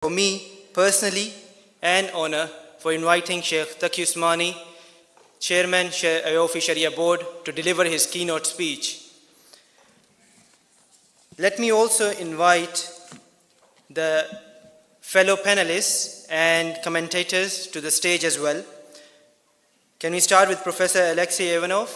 for me personally an honor for inviting Sheikh Taqi Usmani, Chairman Ayofi Sharia Board, to deliver his keynote speech. Let me also invite the fellow panelists and commentators to the stage as well. Can we start with Professor Alexei Ivanov,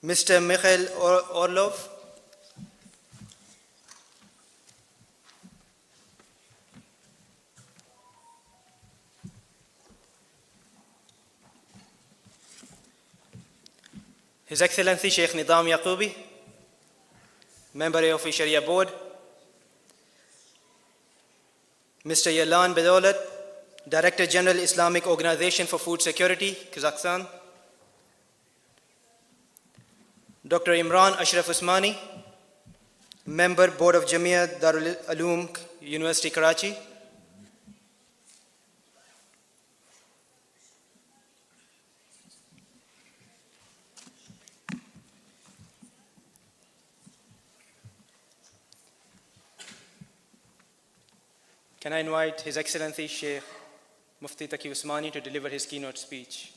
Mr. Mikhail Orlov, His Excellency Sheikh Nidam Yaqubi, Member of the Sharia Board, Mr. Yalan Bedolat, Director General Islamic Organization for Food Security, Kazakhstan, Dr. Imran Ashraf Usmani, Member Board of Jamia Darul Uloom, University Karachi, Can I invite His Excellency Sheikh Mufti Taqi Usmani to deliver his keynote speech.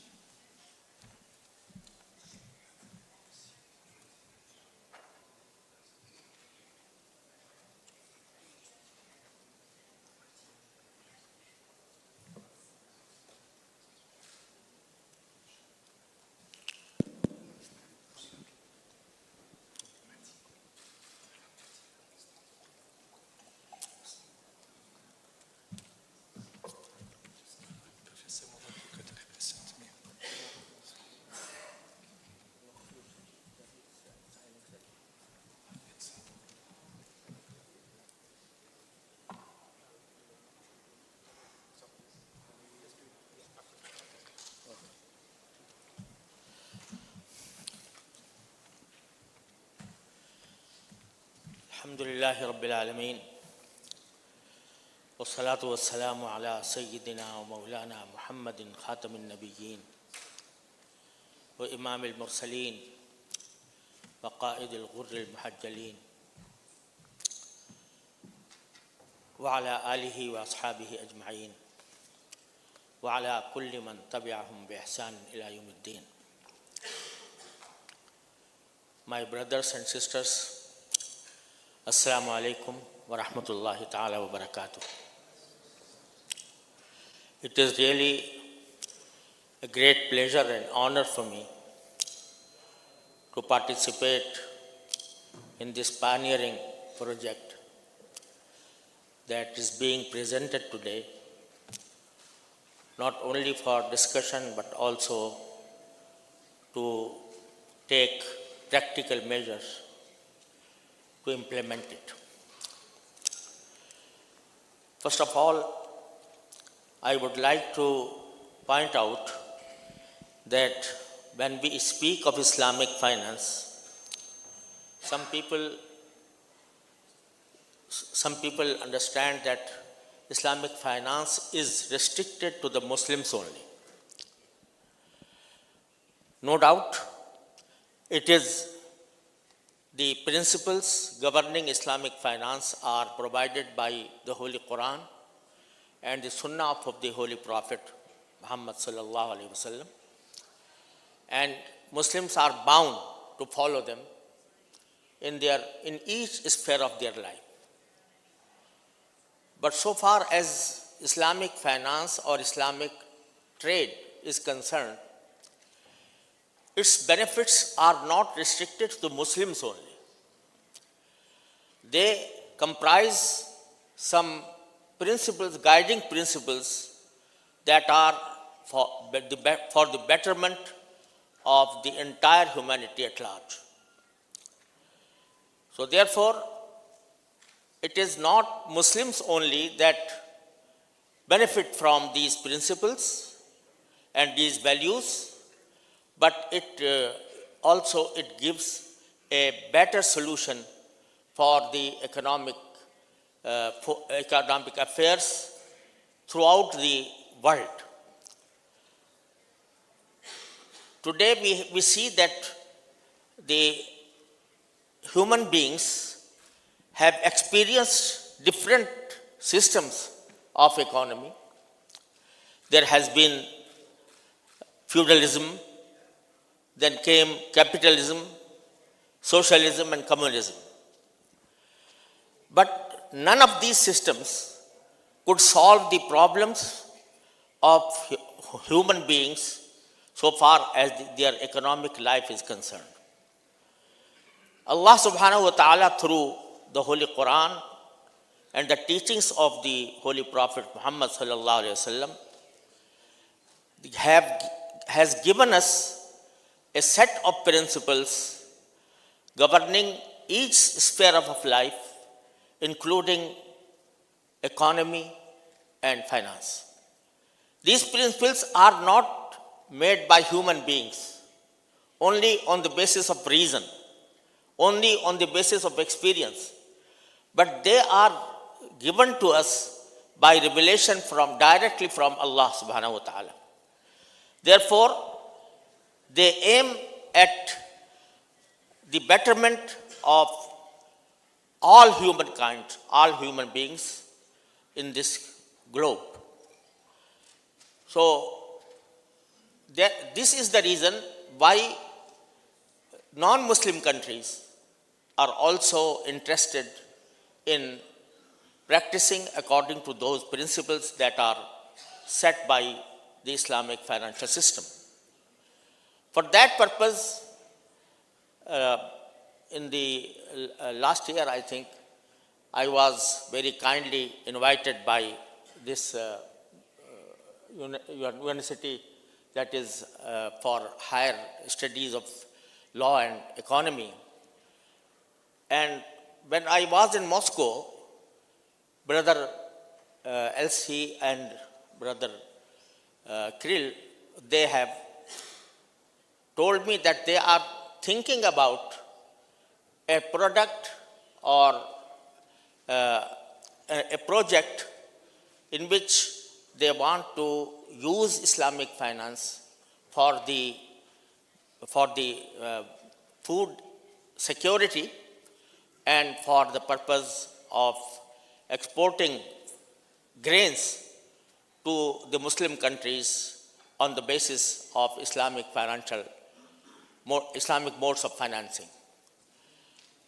الحمد لله رب العالمين والصلاة والسلام على سيدنا ومولانا محمد خاتم النبيين وإمام المرسلين وقائد الغر المحجلين وعلى آله وأصحابه أجمعين وعلى كل من تبعهم بإحسان إلى يوم الدين. My brothers and sisters, Assalamu alaikum wa rahmatullahi ta'ala wa barakatuh. It is really a great pleasure and honor for me to participate in this pioneering project that is being presented today, not only for discussion but also to take practical measures to implement it. First of all, I would like to point out that when we speak of Islamic finance, some people understand that Islamic finance is restricted to the Muslims only. No doubt, it is. The principles governing Islamic finance are provided by the Holy Quran and the Sunnah of the Holy Prophet Muhammad sallallahu alaihi wasallam, and Muslims are bound to follow them in each sphere of their life. But so far as Islamic finance or Islamic trade is concerned, its benefits are not restricted to Muslims only. They comprise some principles, guiding principles that are for the betterment of the entire humanity at large. So therefore, it is not Muslims only that benefit from these principles and these values, but it also gives a better solution for the economic affairs throughout the world. Today we see that the human beings have experienced different systems of economy. There has been feudalism, then came capitalism, socialism, and communism. But none of these systems could solve the problems of human beings so far as their economic life is concerned. Allah subhanahu wa ta'ala, through the Holy Quran and the teachings of the Holy Prophet Muhammad sallallahu alaihi wasallam, has given us a set of principles governing each sphere of life, including economy and finance. These principles are not made by human beings only on the basis of reason, only on the basis of experience, but they are given to us by revelation directly from Allah subhanahu wa ta'ala. Therefore, they aim at the betterment of all humankind, all human beings in this globe. So, this is the reason why non-Muslim countries are also interested in practicing according to those principles that are set by the Islamic financial system. For that purpose, in the last year, I think, I was very kindly invited by this university that is for higher studies of law and economy. And when I was in Moscow, Brother LC and Brother Krill, they have told me that they are thinking about a product or a project in which they want to use Islamic finance for the food security and for the purpose of exporting grains to the Muslim countries on the basis of Islamic modes of financing.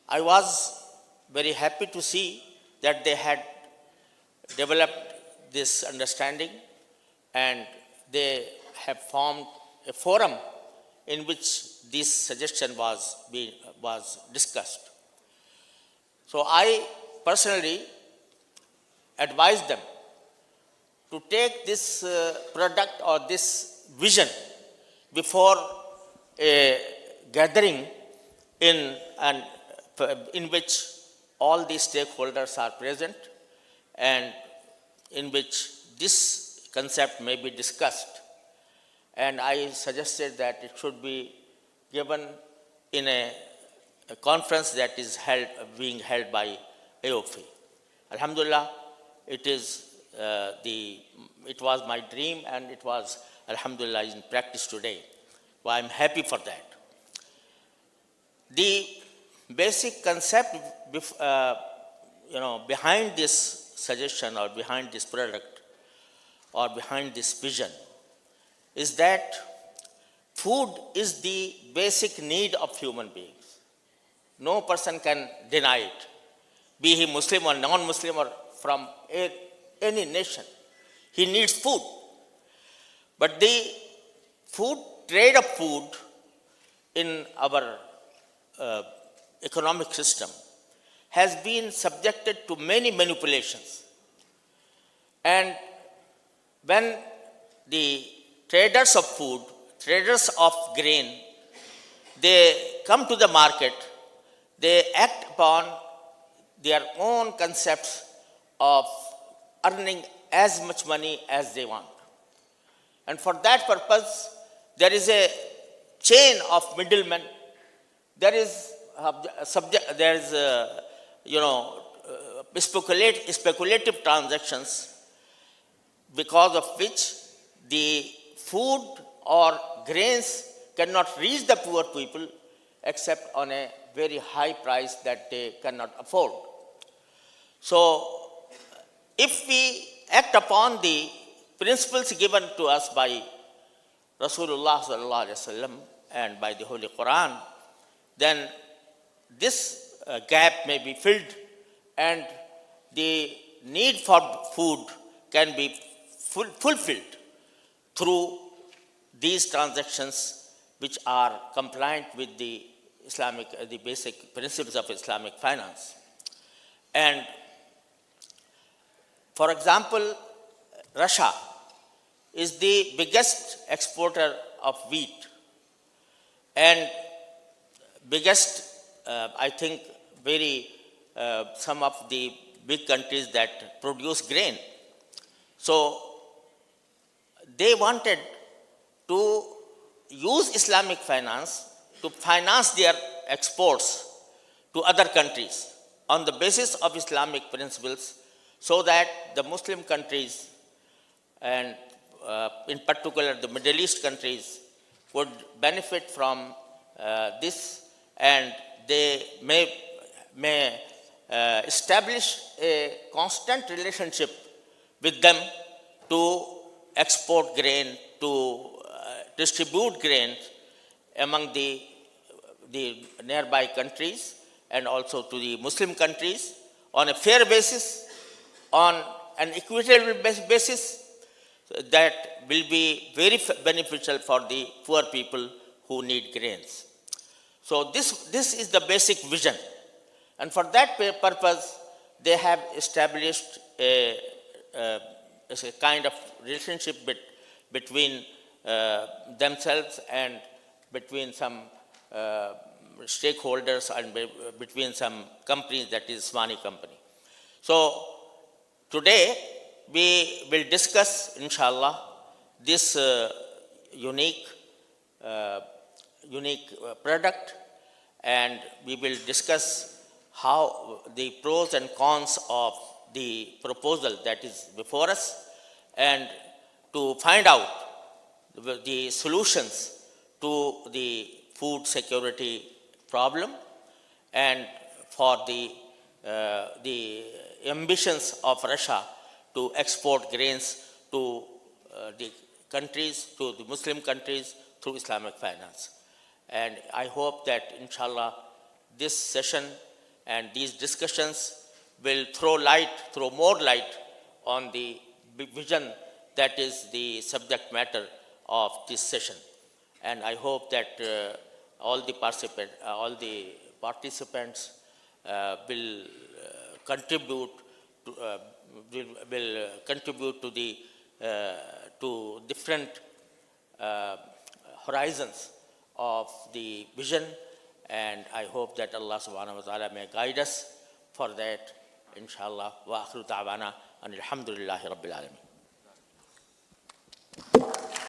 I was very happy to see that they had developed this understanding and they have formed a forum in which this suggestion was discussed. So I personally advise them to take this product or this vision before a gathering in which all the stakeholders are present and in which this concept may be discussed. And I suggested that it should be given in a conference that is being held by AOFI. Alhamdulillah, it was my dream and it was, alhamdulillah, in practice today. So I'm happy for that. The basic concept behind this suggestion or behind this product or behind this vision is that food is the basic need of human beings. No person can deny it, be he Muslim or non-Muslim or from any nation. He needs food. But the trade of food in our economic system has been subjected to many manipulations. And when the traders of food, traders of grain, they come to the market, they act upon their own concepts of earning as much money as they want. And for that purpose, there is a chain of middlemen. There is speculative transactions because of which the food or grains cannot reach the poor people except on a very high price that they cannot afford. So, if we act upon the principles given to us by Rasulullah sallallahu alaihi wasallam and by the Holy Quran, then this gap may be filled and the need for food can be fulfilled through these transactions which are compliant with the the basic principles of Islamic finance. And for example, Russia is the biggest exporter of wheat and biggest, I think, some of the big countries that produce grain. So they wanted to use Islamic finance to finance their exports to other countries on the basis of Islamic principles, so that the Muslim countries and in particular the Middle East countries would benefit from this, and they may establish a constant relationship with them to export grain, to distribute grain among the nearby countries and also to the Muslim countries on a fair basis, on an equitable basis that will be very beneficial for the poor people who need grains. So this is the basic vision. And for that purpose, they have established a kind of relationship between themselves and between some stakeholders and between some companies, that is Swani company. So today we will discuss, inshallah, this unique product, and we will discuss how the pros and cons of the proposal that is before us, and to find out the solutions to the food security problem and for the ambitions of Russia to export grains to the countries, to the Muslim countries through Islamic finance. And I hope that, inshallah, this session and these discussions will throw more light on the vision that is the subject matter of this session. And I hope that all the participants will contribute to the to different horizons of the vision, and I hope that Allah subhanahu wa ta'ala may guide us for that, inshallah. Wa akhiru da'wana and alhamdulillahi rabbil alamin.